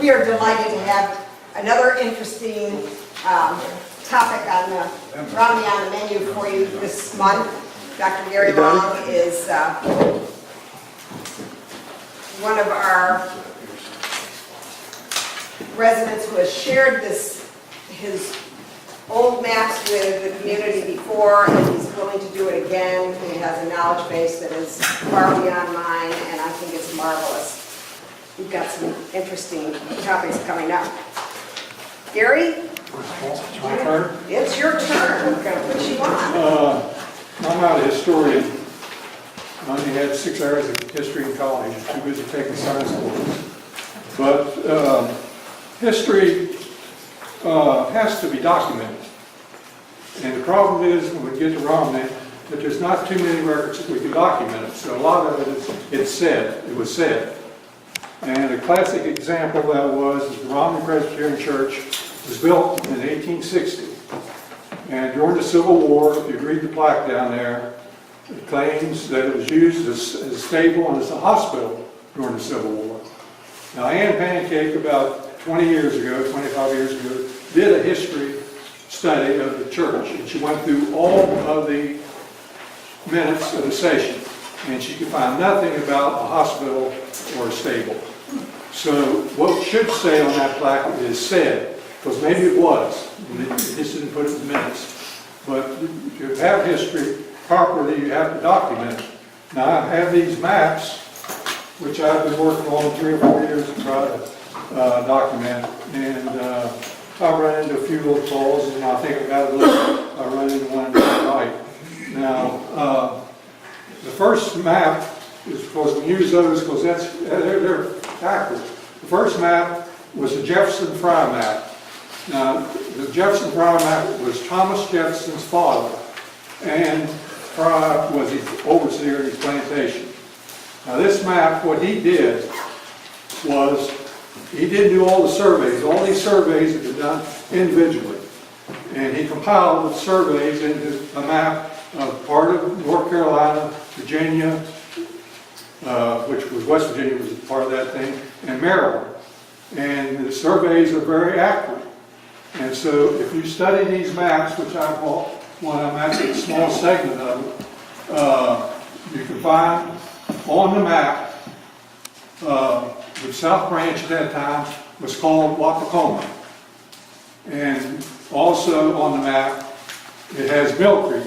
We are delighted to have another interesting topic on the Romney on the menu for you this month. Dr. Garry is one of our residents who has shared his old maps with the community before, and he's willing to do it again. He has a knowledge base that is far beyond mine, and I think it's marvelous. We've got some interesting topics coming up. Garry? My turn? It's your turn. We're going to put you on. I'm not a historian. I only had 6 hours of history in college. Too busy taking science courses. But history has to be documented. And the problem is, when we get to Romney, that there's not too many records that we can document it. So a lot of it it was said. And a classic example of that was the Romney Presbyterian Church was built in 1860. And during the Civil War, if you read the plaque down there, it claims that it was used as a stable and as a hospital during the Civil War. Now, Ann Pancake, about 20 years ago, 25 years ago, did a history study of the church. And she went through all of the minutes of the session. And she could find nothing about a hospital or a stable. So what should say on that plaque is said, because maybe it was. It just didn't put it in the minutes. But if you have history properly, you have to document it. Now, I have these maps, which I've been working on 3 or 4 years to try to document. And I've run into a few little flaws, and I think I got a little, I run into one right. Now, the first map is, because we use those because they're accurate. The first map was the Jefferson Fry map. Now, the Jefferson Fry map was Thomas Jefferson's father, and Fry was the overseer of his plantation. Now, this map, what he did was, he didn't do all the surveys. All these surveys have been done individually. And he compiled the surveys into a map of part of North Carolina, Virginia, which was West Virginia was part of that thing, and Maryland. And the surveys are very accurate. And so if you study these maps, which I bought when I'm actually a small segment of them, you can find on the map, the South Branch at that time was called Wapakoma. And also on the map, it has Mill Creek,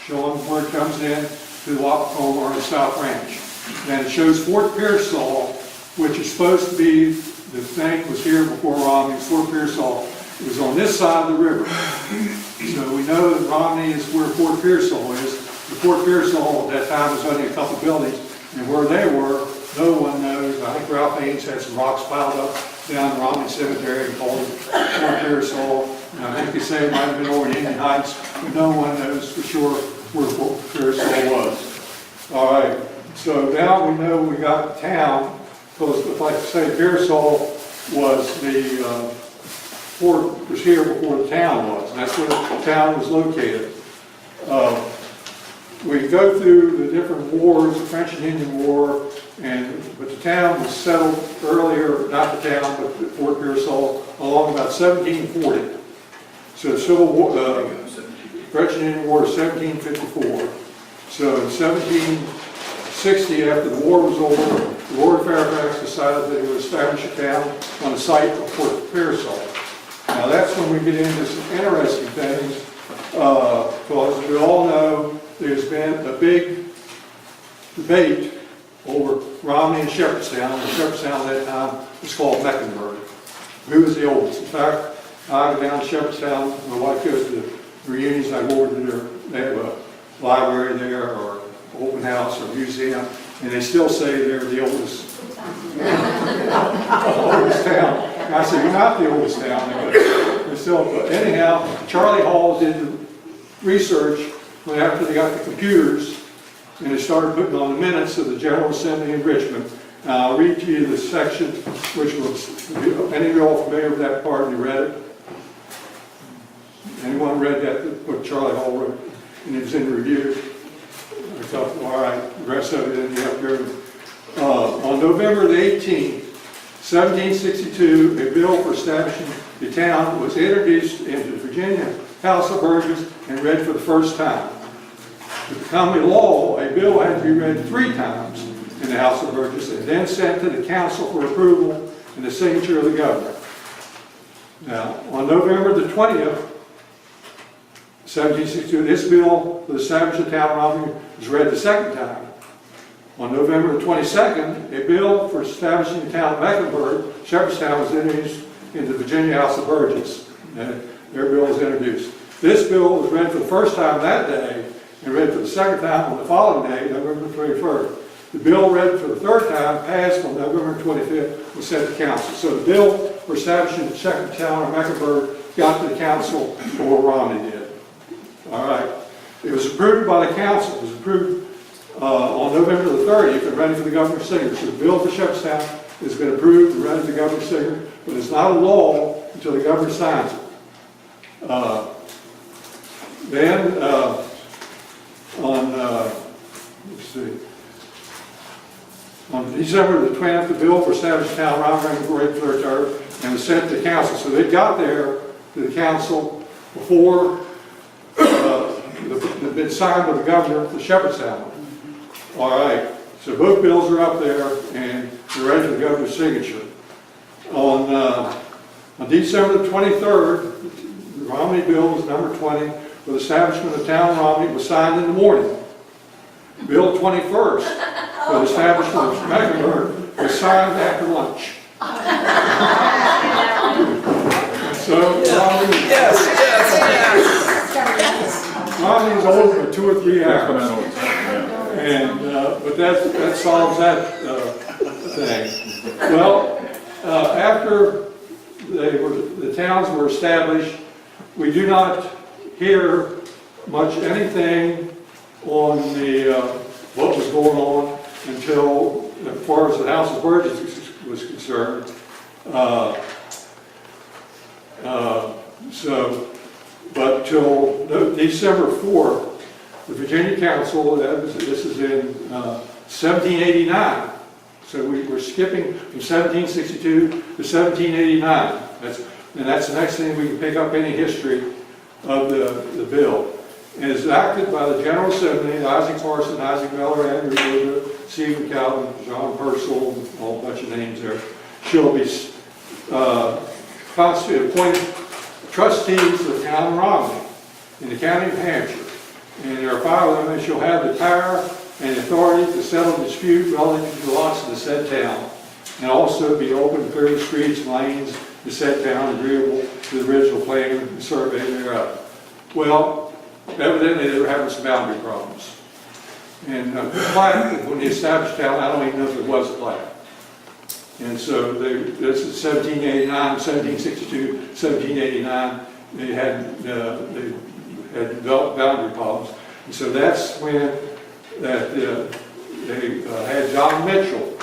showing where it comes in to the Wapakoma or the South Branch. And it shows Fort Pearsall, which is supposed to be, the thing was here before Romney. Fort Pearsall. It was on this side of the river. So we know that Romney is where Fort Pearsall is. The Fort Pearsall at that time was only a couple buildings, and where they were, no one knows. I think Ralph Haynes had some rocks piled up down the Romney Cemetery and called it Fort Pearsall. And I think they say it might have been over in Indian Heights, but no one knows for sure where Fort Pearsall was. All right, so now we know we got the town, because like I say, Pearsall was the fort was here before the town was, and that's where the town was located. We go through the different wars, the French and Indian War, but the town was settled earlier, not the town, but Fort Pearsall, along about 1740. So the Civil War, French and Indian War is 1754. So in 1760, after the war was over, the Lord of Fairfax decided that they would establish a town on the site of Fort Pearsall. Now that's when we get into some interesting things, because we all know there's been a big debate over Romney and Shepherdstown. And Shepherdstown at that time was called Mecklenburg. Who was the oldest? In fact, I go down to Shepherdstown, my wife goes to the reunions, I go over to they have a library there, or open house, or museum, and they still say they're the oldest, oldest town. And I said, you're not the oldest town, but still, but anyhow, Charlie Hall did research when after they got the computers, and they started putting on the minutes of the General Assembly in Richmond. Now, I'll read to you the section, which was, any of you all familiar with that part, you read it? Anyone read that, what Charlie Hall wrote, and it was in review? I thought, all right, the rest of it in the up here. On November the 18th, 1762, a bill for establishing the town was introduced into the Virginia House of Burgesses and read for the first time. To become a law, a bill had to be read 3 times in the House of Burgesses and then sent to the council for approval and the signature of the governor. Now, on November the 20th, 1762, this bill to establish the town of Romney was read the second time. On November the 22nd, a bill for establishing the town of Mecklenburg, Shepherdstown, was introduced into the Virginia House of Burgesses. And their bill was introduced. This bill was read for the first time that day and read for the second time on the following day, November 21st. The bill read for the third time, passed on November 25th, was sent to council. So the bill for establishing the second town of Mecklenburg got to the council before Romney did. All right. It was approved by the council. It was approved on November the 30th and ready for the governor's signature. So the bill for Shepherdstown has been approved and ready for the governor's signature, but it's not a law until the governor signs it. On December the 20th, the bill for establishing town of Romney was read for third term and was sent to the council. So they got there to the council before it had been signed by the governor for Shepherdstown. All right, so both bills are up there and they're ready for the governor's signature. On December the 23rd, the Romney bill was number 20 for the establishment of town of Romney was signed in the morning. Bill 21st for the establishment of Mecklenburg was signed after lunch. So Romney's over for 2 or 3 hours. And, but that solves that thing. Well, after the towns were established, we do not hear much anything on what was going on until, as far as the House of Burgesses was concerned. But till December 4th, the Virginia Council, this is in 1789. So we were skipping from 1762 to 1789. That's the next thing we can pick up any history of the bill. And it's acted by the General Assembly, Isaac Parson, Isaac Miller, Andrew Luger, Stephen Calvin, John Purcell, and a whole bunch of names there. Shall be appointed trustees of the town of Romney in the county of Hampshire. And there are 5 of them, and shall have the power and authority to settle dispute relative to the lots of the said town, and also be open to clear the streets and lanes in the said town agreeable to the original plan and survey thereof. Well, evidently they were having some boundary problems. And plat, when they established town, I don't even know if it was a plat. And so this is 1789, 1762, 1789, they had developed boundary problems. And so that's when they had John Mitchell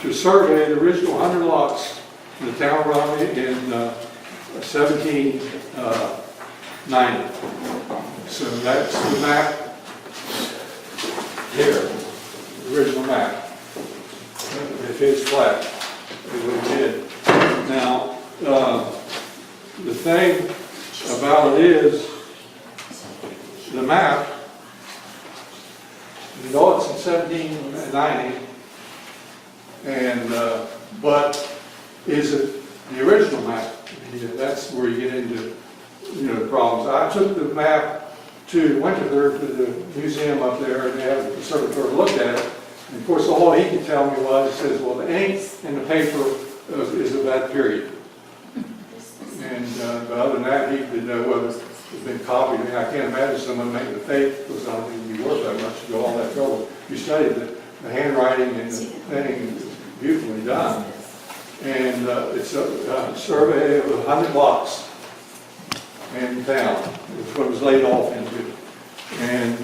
to survey the original 100 lots in the town of Romney in 1790. So that's the map here, the original map. If it's flat, it would did. Now, the thing about it is, the map, you know it's in 1790, and but is it the original map? That's where you get into, the problems. I took the map went to the museum up there, and they have a conservatory look at it. And of course, all he could tell me was, he says, well, the ink in the paper is of that period. And but other than that, he didn't know whether it's been copied. I mean, I can't imagine someone making the fake, because I don't think it'd be worth that much to go all that trouble. You studied the handwriting and the thing is beautifully done. And it's a survey of 100 lots in town. It's what it was laid off into. And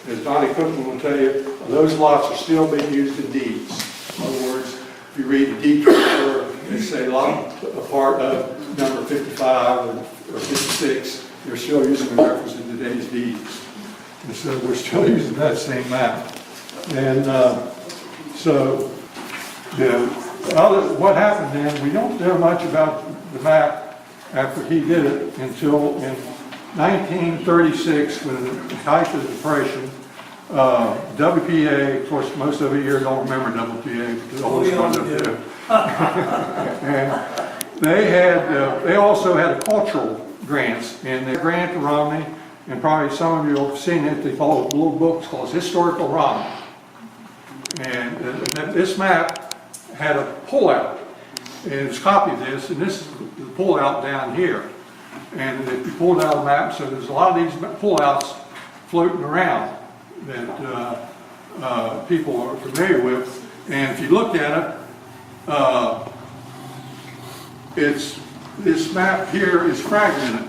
as Donnie Cookman will tell you, those lots are still being used in deeds. In other words, if you read the deed transfer, they say lot a part of number 55 or 56, they're still using the reference in today's deeds. And so we're still using that same map. And so, Well, what happened then, we don't know much about the map after he did it until in 1936, when the height of the Depression, WPA, of course, most of you here don't remember WPA, because the oldest ones up there. And they also had cultural grants, and they grant to Romney, and probably some of you have seen it, they call it little books called Historical Romney. And this map had a pullout, and it's a copy of this, and this is the pullout down here. And if you pulled out a map, so there's a lot of these pullouts floating around that people are familiar with. And if you look at it, this map here is fragmented.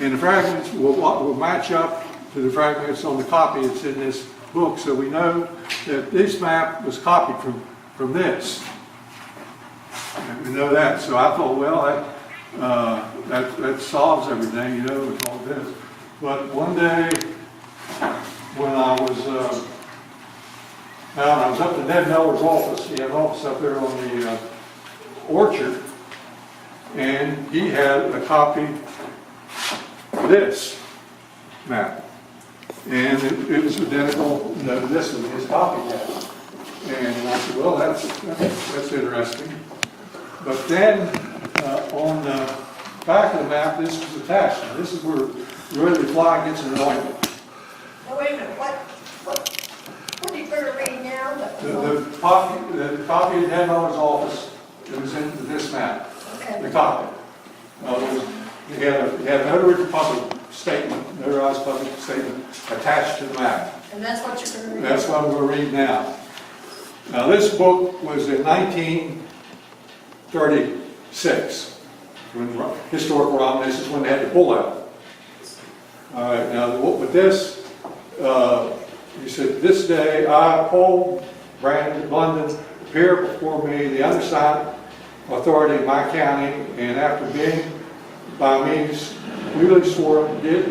And the fragments will match up to the fragments on the copy that's in this book. So we know that this map was copied from this. And we know that. So I thought, well, that solves everything, you know, with all this. But one day, when I was up to Ned Miller's office, he had an office up there on the orchard, and he had a copy of this map. And it was identical to this one, his copy had. And I said, well, that's interesting. But then on the back of the map, this was attached. Now, this is where really the fly gets annoying. Now, wait a minute, what are you going to read now? The copy in Ned Miller's office, it was in this map, Okay. the copy. He had a notarized public statement attached to the map. And that's what you're going to read? That's what I'm going to read now. Now, this book was in 1936, when Historical Romney, this is when they had the pullout. All right, now, with this, he said, this day I, Paul Brandon London, appear before me, the undersigned authority in my county, and after being by means duly sworn, did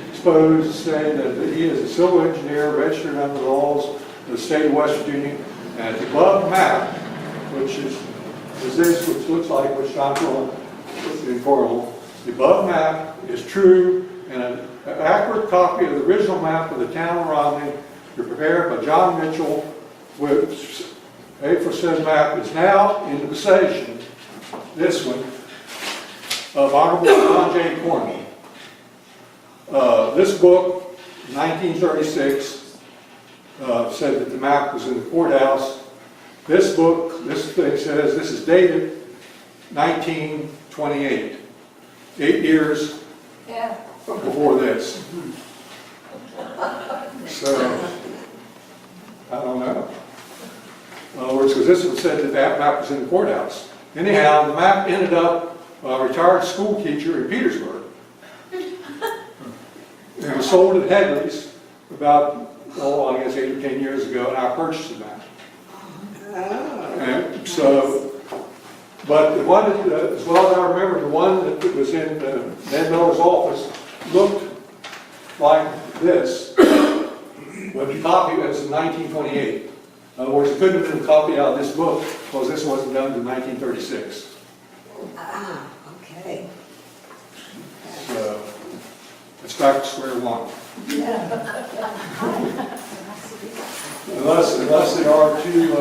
expose to say that he is a civil engineer registered under the laws of the state of West Virginia, and the above map, which is this, which looks like, which I'm drawing in Cornwall, the above map is true, and an accurate copy of the original map of the town of Romney, prepared by John Mitchell, which aforesaid map is now in the possession, this one, of Honorable John J. Cornwall. This book, 1936, said that the map was in the courthouse. This book, this thing says, this is dated 1928, 8 years before this. So, I don't know. In other words, because this one said that that map was in the courthouse. Anyhow, the map ended up a retired school teacher in Petersburg. It was sold at Headley's about, I guess 8 or 10 years ago, and I purchased the map. And so, but the one, as well as I remember, the one that was in Ned Miller's office looked like this, but the copy was in 1928. In other words, it couldn't have been a copy out of this book, because this wasn't done until 1936. Ah, okay. So, it's back to square one. Unless there are two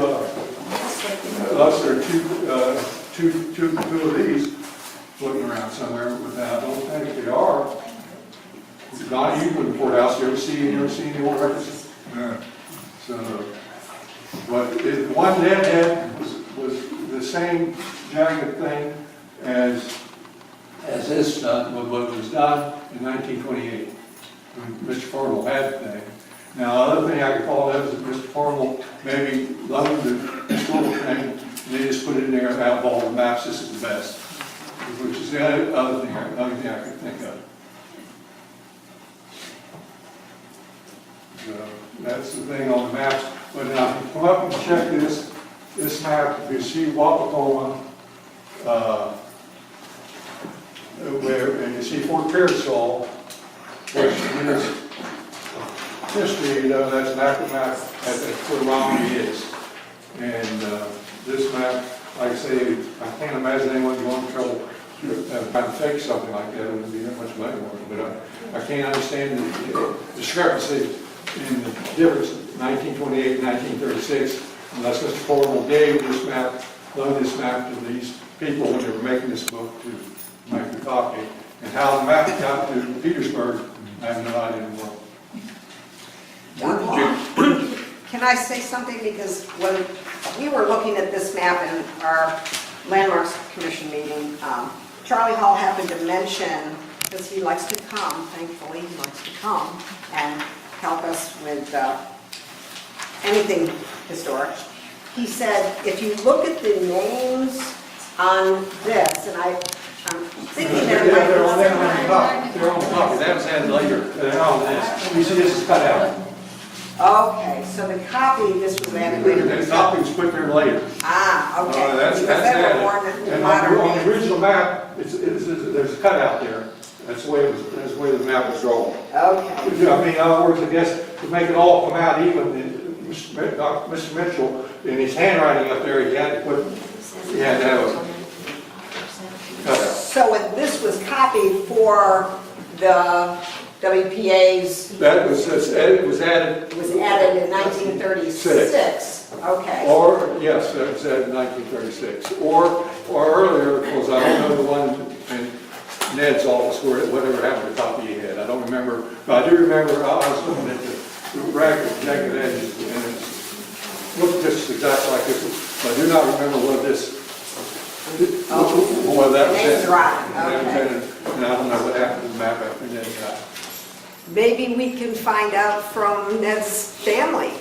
of these floating around somewhere with that. I don't think they are. Not even in the courthouse. You ever see the old records? Yeah. So, but the one Ned had was the same jagged thing as this what was done in 1928 when Mr. Cornwall had the thing. Now, the other thing I could call that is that Mr. Cornwall maybe loved the historical thing, and they just put it in there out of all the maps. This is the best, which is the other thing I could think of. So that's the thing on the maps. But now, if you come up and check this map, you see Wapakoma, and you see Fort Pearsall, which is history, that's an active map, that's where Romney is. And this map, like I say, I can't imagine anyone going to trouble trying to fake something like that. It wouldn't be that much money worth, but I can't understand the discrepancy in the difference 1928 and 1936 unless Mr. Ford gave this map, loaned this map to these people when they were making this book to make the copy. And how the map got to Petersburg, I have no idea in the world. Can I say something? Because when we were looking at this map in our Landmarks Commission meeting, Charlie Hall happened to mention, because he likes to come, thankfully he likes to come and help us with anything historic. He said, if you look at the names on this, and I'm thinking there might be They're on some- top. They're on top. That was added later. They're on this. You see this is cut out. Okay, so the copy, this was added later. The copy was put there later. Ah, okay. That's Because they were added. more than And modern on the names. original map, there's a cutout there. That's the way that's the way the map was drawn. Okay. I mean, in other words, I guess to make it all come out even, Mr. Mitchell, in his handwriting up there, he had to have a cutout. So when this was copied for the WPA's, That was, it was added, it was added in 1936. Okay. or, yes, it was added in 1936. Or earlier, because I don't know the one in Ned's office where whatever happened to the copy he had. I don't remember, but I do remember I was looking at the ragged jagged edges, and it looked just exactly like this. But I do not remember what this, what that was. Name's right, And I don't know what happened to the map after Ned died. Maybe we can find out from Ned's family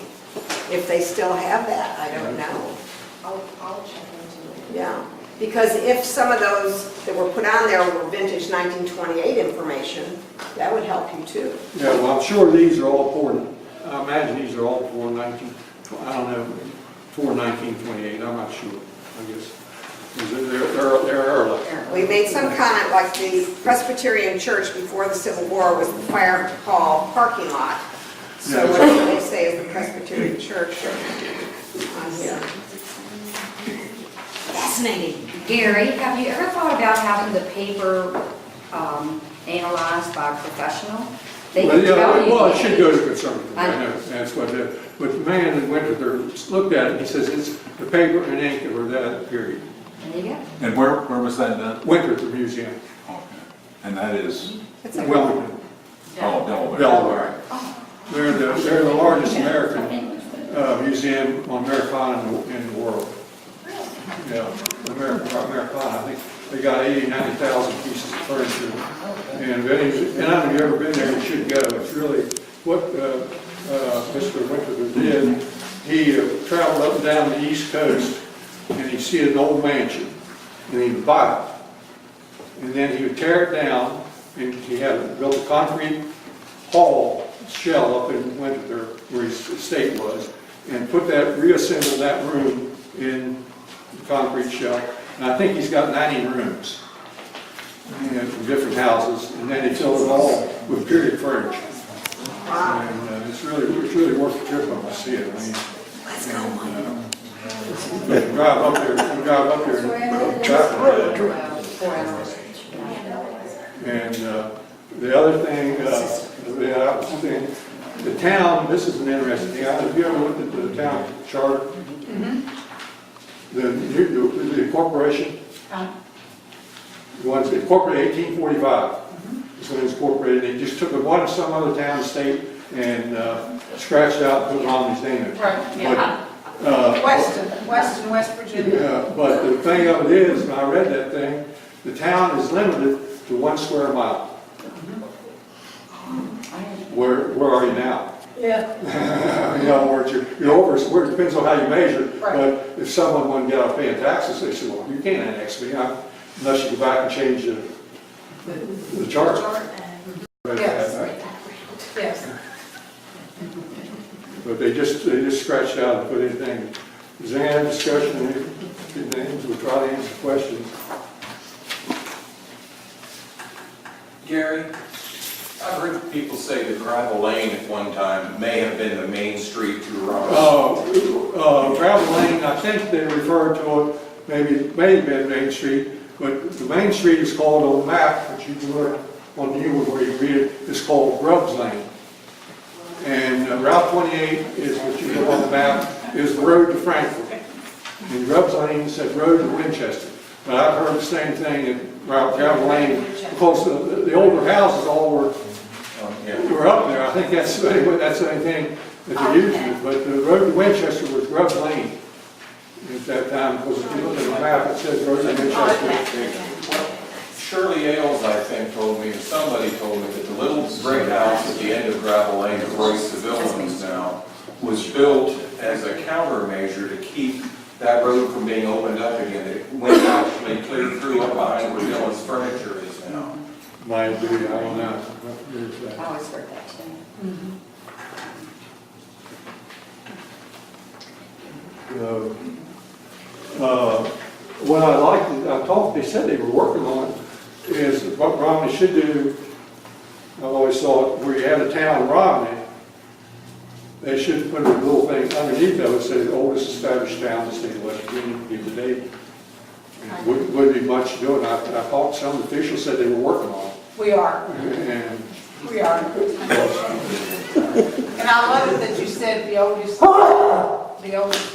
if they still have that. I don't know. I'll check into it. Yeah, because if some of those that were put on there were vintage 1928 information, that would help you too. Yeah, well, I'm sure these are all for, I imagine these are all for 19, I don't know, for 1928, I'm not sure, I guess. They're early. We made some comment like the Presbyterian Church before the Civil War was the fire hall parking lot. So Yeah. what do they say is the Presbyterian Church on here? Fascinating. Gary, have you ever thought about having the paper analyzed by a professional? They Well, can tell yeah, you. well, it should go to conservative, I I know, that's what it is. But the man that went to there, looked at it, he says it's the paper and ink that were that period. There you go. And where was that done? Went to the museum, Okay. And that is, It's like Wilmington, oh, Delaware. Delaware. They're the largest American museum on Americana in the world. Yeah, Americana, I think they got 80, 90,000 pieces of furniture. And if any of you ever been there, you should go. It's really, what Mr. Winter did, he traveled up and down the East Coast, and he'd see an old mansion, and he'd buy it. And then he would tear it down, and he had built a concrete hall shell up in Winter, where his estate was, and reassembled that room in the concrete shell. And I think he's got 90 rooms, from different houses, and then he filled it all with period furniture. And it's really worth the trip up to see it. I mean, Let's go, Mike. you can drive up there, and drive through. And the other thing, the town, this is an interesting thing. Have you ever looked at the town charter? The corporation? The ones incorporated 1845. This one is incorporated. They just took one of some other town, state, and scratched out and put Romney's name in it. Right, yeah. West Virginia. Yeah, but the thing of it is, when I read that thing, the town is limited to 1 square mile. Where are you now? Yeah. In other words, you're over, it depends on how you measure it. Right. But if someone wasn't get out paying taxes, they said, well, you can't annex me unless you go back and change the charter. Yes. Yes. But they just scratched out and put anything. Is there any discussion, any names, we'll try to answer questions. Gary, I've heard people say that Gravel Lane at one time may have been the main street to Romney. Gravel Lane, I think they referred to it, may have been Main Street, but the Main Street is called on the map, which you can look on you where you read it, is called Grubbs Lane. And Route 28 is what you look on the map, is the road to Frankfort. And Grubbs Lane said road to Winchester. But I've heard the same thing in Gravel Lane, because the older houses all were up there. I think that's the only thing that they used. But the road to Winchester was Grubbs Lane at that time, because if you look at the map, it says road to Winchester. Shirley Ailes, I think, told me, and somebody told me, that the little brick house at the end of Gravel Lane, that Royce Seville owns now, was built as a countermeasure to keep that road from being opened up again. It went actually clear through up behind where Dylan's furniture is now. Might be, I don't know. I always heard that too. What I liked, they said they were working on it, is what Romney should do. I always thought, where you have the town of Romney, they should put a little thing underneath of it, say the oldest established town in the state of West Virginia, give the date. Wouldn't be much to do it. I thought some officials said they were working on it. We are, And we are. And I love it that you said the oldest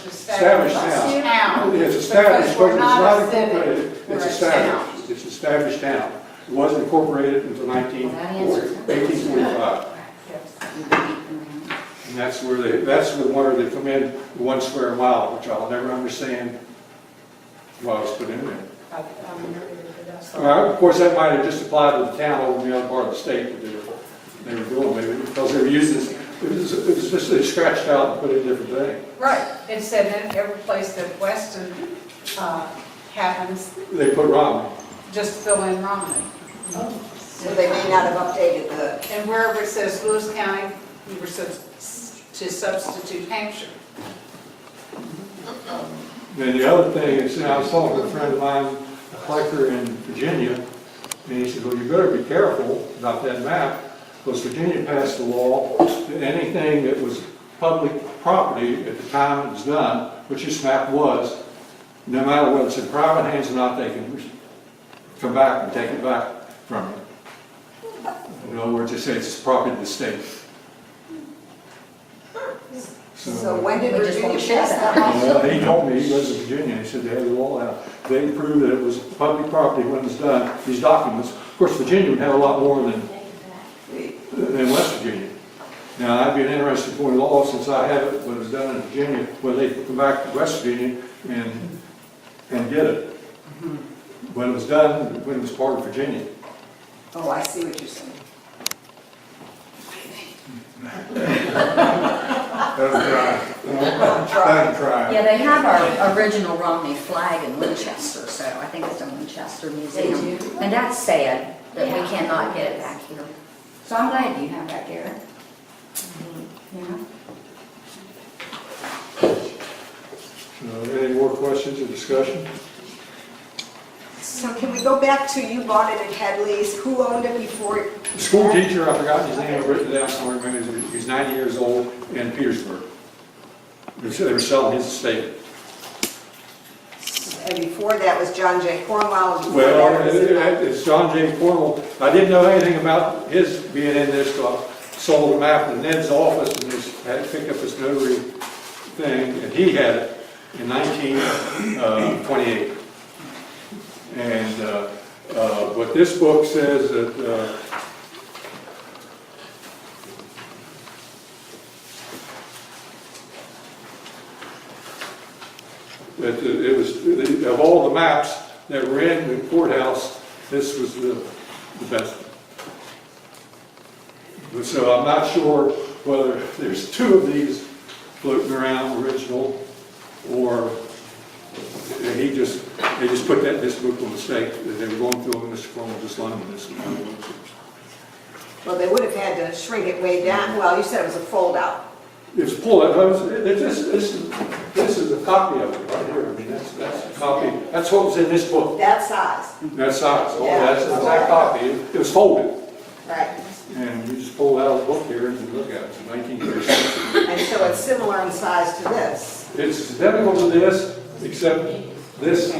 established town. It's established, Because we're but it's not not a city, incorporated. we're It's a established. It's established town. It wasn't incorporated until 1845. And that's where they come in 1 square mile, which I'll never understand why it's put in there. Of course, that might have just applied to the town over in the other part of the state that they were doing, maybe, because they were using this. It was just they scratched out and put in a different thing. Right, it said in every place that Weston happens, They put Romney. just fill in Romney. So they may not have updated the, And wherever it says Lewis County, you were to substitute Hampshire. And the other thing is, I was talking to a friend of mine, a collector in Virginia, and he said, well, you better be careful about that map, because Virginia passed a law that anything that was public property at the time it was done, which this map was, no matter whether it's in private hands or not, they can come back and take it back from you. In other words, they say it's property of the state. so when did We just Virginia won't share pass that. that? Well, he told me, he lives in Virginia, he said they had the law out. They proved that it was public property when it was done, these documents. Of course, Virginia would have a lot more than West Virginia. Now, that'd be an interesting point of law, since I have it when it was done in Virginia, where they could come back to West Virginia and get it. When it was done, when it was part of Virginia. Oh, I see what you're saying. Try. Yeah, they have our original Romney flag in Winchester, so I think it's in Winchester Museum. They do? And that's sad that we cannot get it back here. So I'm glad you have that, Garrett. Yeah. Any more questions or discussion? So can we go back to, you bought it at Headley's, who owned it before? The school teacher, I forgot his name, I've written it down somewhere, maybe he's 90 years old in Petersburg. They were selling his estate. And before that was John J. Cornwell. and before Well, that was it's John J. Cornwell. I didn't know anything about his being in this, so I sold him out in Ned's office and just had to pick up his notary thing, and he had it in 1928. And what this book says that it was, of all the maps that were in the courthouse, this was the best. So I'm not sure whether there's 2 of these floating around original, or they just put this book on the stake. They were going through, and Mr. Cornwell just loaned me this one. Well, they would have had to shrink it way down. Well, you said it was a fold-out. It's pulled out. This is a copy of it right here. I mean, that's a copy. That's what was in this book. That size. That size. Oh, Yeah. that's an exact copy. It was folded. Right. And you just pull out a book here and look at it, it's 1936. And so it's similar in size to this. It's identical to this, except this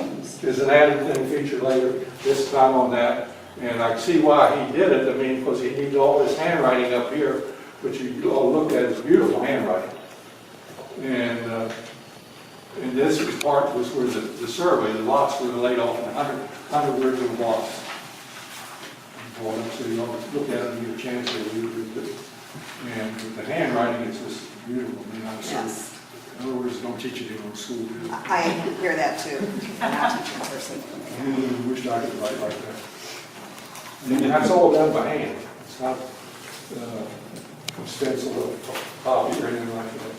is an added thing featured later, this time on that. And I can see why he did it, I mean, because he needs all this handwriting up here, which you all look at as beautiful handwriting. And this was part, was where the survey, the lots were laid off in 100 original lots. So you all look at it and get a chance to read it. And with the handwriting, it's just beautiful. I mean, I'm sure, Yes. in other words, don't teach it in school. Do they? I hear that too. I'm not teaching person. I wish I could write like that. And that's all done by hand. It's not stencil or copy or anything like that.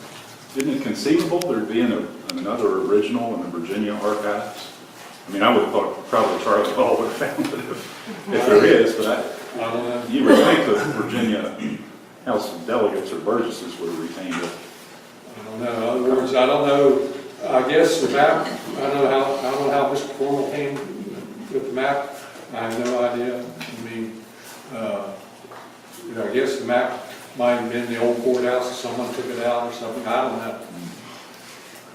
Isn't it conceivable there being another original in the Virginia archives? I mean, I would have thought probably Charlie Hall would have found it if there is, but I don't know. you would think the Virginia House of Delegates or Burgesses would have retained it. I don't know. In other words, I don't know. I guess the map. I don't know how Mr. Formal came with the map. I have no idea. I mean, I guess the map might have been the old courthouse. Someone took it out or something. I don't know.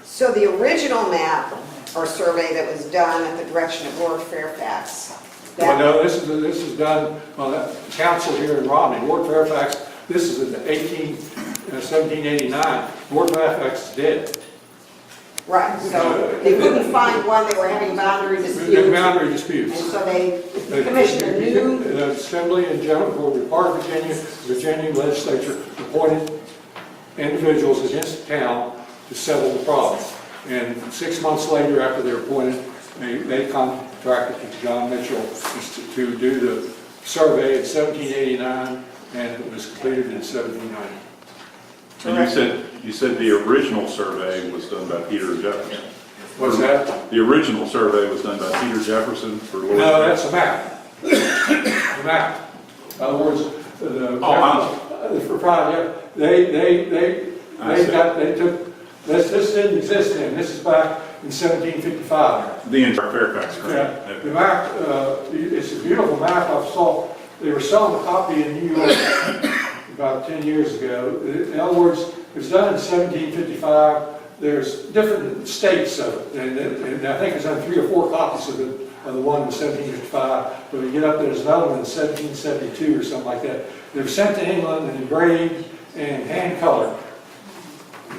So the original map or survey that was done at the direction of Lord Fairfax. Well, no, this is done on the council here in Romney. Lord Fairfax. This is in the 1789. Lord Fairfax is dead. Right, so they couldn't find one, they were having boundary disputes. Boundary And disputes. so they commissioned a new, The Assembly in general, for the part of Virginia legislature appointed individuals against the town to settle the problem. And 6 months later, after they're appointed, they contracted to John Mitchell to do the survey in 1789, and it was completed in 1790. And you said the original survey was done by Peter Jefferson. What's that? The original survey was done by Peter Jefferson for Lord. No, that's a map. The map. In other words, the project, they took, this didn't exist then, this is back in 1755. The entire Fairfax, Yeah, correct? the map, it's a beautiful map. I saw, they were selling a copy in New York about 10 years ago. In other words, it was done in 1755. There's different states of it, and I think there's only 3 or 4 copies of the one in 1755. But when you get up there, there's another one in 1772 or something like that. They were sent to England and engraved and hand colored.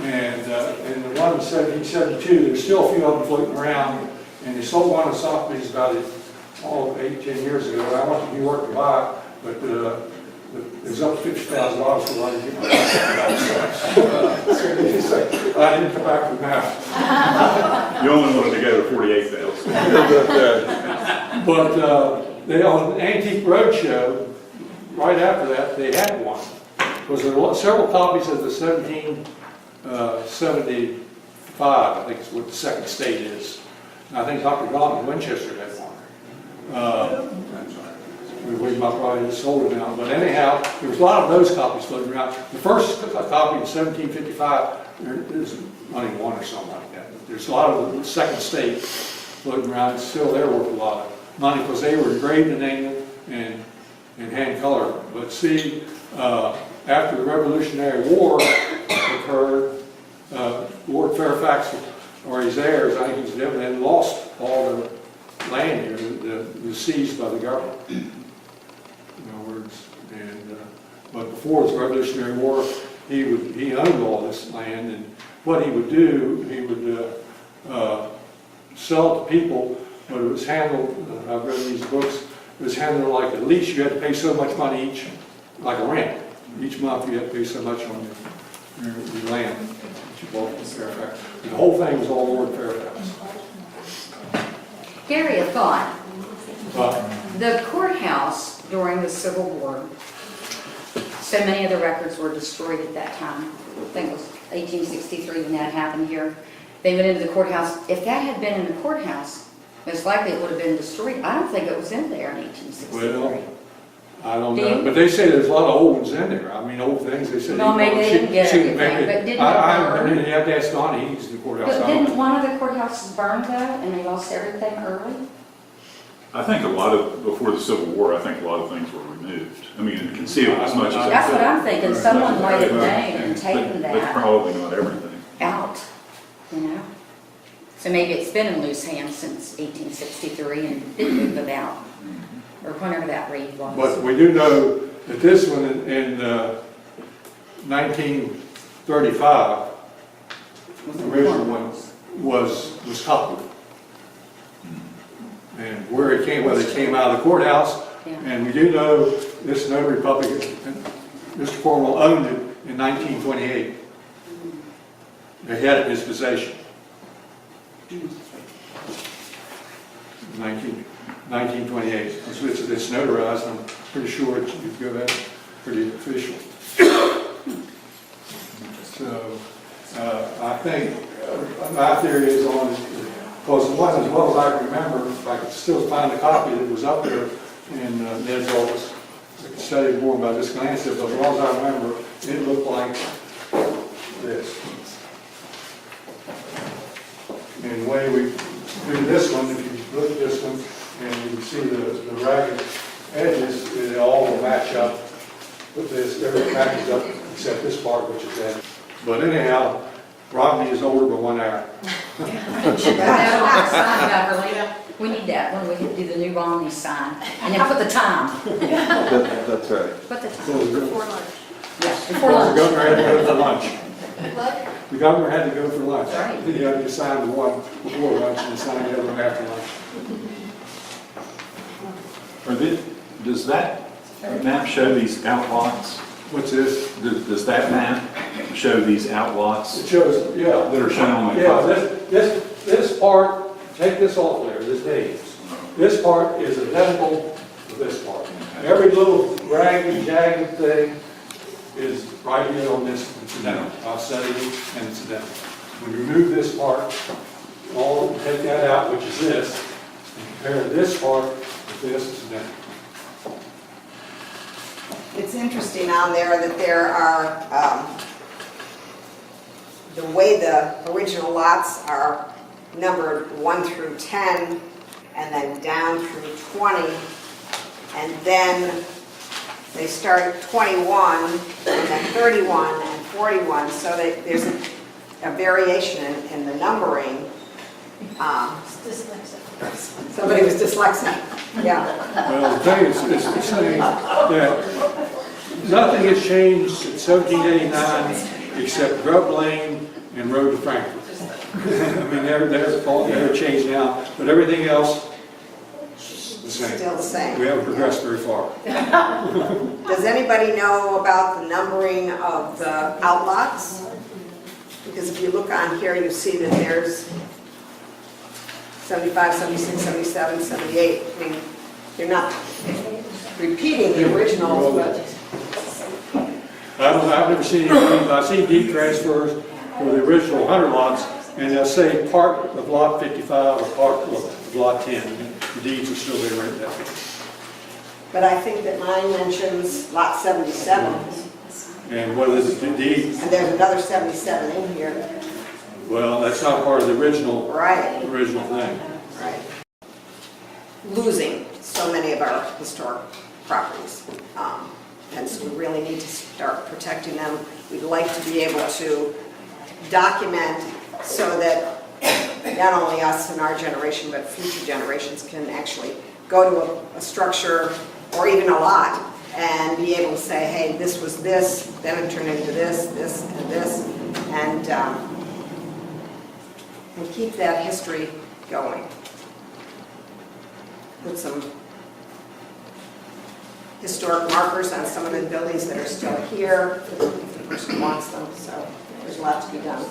And the one in 1772, there's still a few of them floating around. And they sold one of Sotheby's about 8, 10 years ago. I went to New York to buy it, but it was up to $50,000 for one. I didn't come back from that. You only wanted to go to 48,000. But they on Antique Roadshow, right after that, they had one. Because there were several copies of the 1775, I think is what the second state is. And I think Dr. Gaunt in Winchester had one. We might probably have sold it now, but anyhow, there was a lot of those copies floating around. The first copy in 1755, there's only one or something like that. But there's a lot of the second state floating around. It's still there worth a lot of money because they were engraved in England and hand colored. But see, after the Revolutionary War occurred, Lord Fairfax or his heirs, I think he was dead, and lost all the land here that was seized by the government. In other words, but before the Revolutionary War, he owned all this land, and what he would do, he would sell it to people, but it was handled. I've read these books. It was handled like a lease. You had to pay so much money each, like a rent. Each month you had to pay so much on your land that you bought from Fairfax. The whole thing was all Lord Fairfax. Garry, a thought. But The courthouse during the Civil War, so many of the records were destroyed at that time. I think it was 1863 when that happened here. They went into the courthouse. If that had been in the courthouse, most likely it would have been destroyed. I don't think it was in there in 1863. Well, I don't Do know, you? but they say there's a lot of old ones in there. I mean, old things, they say. No, maybe they didn't get everything, but didn't it I burn? you have to ask Donnie, he's in the courthouse. But I don't- didn't one of the courthouses burn though, and they lost everything early? I think before the Civil War, I think a lot of things were removed. I mean, concealed as much as they That's what could. I'm thinking, someone might have But- taken That's that probably not everything. out, you know? So maybe it's been in loose hands since 1863 and didn't move it out, or whenever that read was. But we do know that this one in 1935, the original one was copied. And whether it came out of the courthouse, Yeah. and we do know this notary public, Mr. Cornwell owned it in 1928. They had it in his possession. 1928. It's notarized, I'm pretty sure you'd go that pretty official. So, I think my theory is on, because it wasn't as well as I remember, if I could still find a copy that was up there in Ned's office. I could study more about this glance at, but as well as I remember, it looked like this. And the way we do this one, if you look at this one, and you can see the ragged edges, they all will match up with this. Everything matches up except this part, which is that. But anyhow, Romney is older by 1 hour. That on our sign, Beverly. We need that when we do the new Romney sign. And then put the time. That's right. Put the time. Before lunch. Yeah, before The lunch. governor had to go for lunch. What? The governor had to go for lunch. Right. He had to sign the one before lunch and sign the other one after lunch. Does that map show these outlots? What's this? Does that map show these outlots It shows, yeah. that are shown on the Yeah, copy? this part, take this off there, this page. This part is identical to this part. Every little ragged, jagged thing is right here on this incidental. I'll say it and incidental. When you remove this part, take that out, which is this, and compare this part with this incidental. It's interesting on there that there are, the way the original lots are numbered 1 through 10, and then down through 20, and then they start at 21, and then 31, and 41, so that there's a variation in the numbering. Somebody was dyslexic, yeah. Well, the thing is, it's saying that nothing has changed since 1789 except Grub Lane and Road to Frankfurt. I mean, they're changed now, but everything else is the same. Still the same. We haven't progressed very far. Does anybody know about the numbering of the outlots? Because if you look on here, you see that there's 75, 76, 77, 78. I mean, you're not repeating the originals, but I've never seen anything, I've seen deed transfers for the original 100 lots, and they'll say part of lot 55 or part of lot 10. The deeds are still there right now. but I think that mine mentions lot 77, And what is the deed? and there's another 77 in here. Well, that's not part of the original Right, thing. right. Losing so many of our historic properties. And so we really need to start protecting them. We'd like to be able to document so that not only us and our generation, but future generations can actually go to a structure or even a lot and be able to say, hey, this was this, then it turned into this, this, and this, and keep that history going. Put some historic markers on some of the buildings that are still here, if the person wants them, so there's a lot to be done.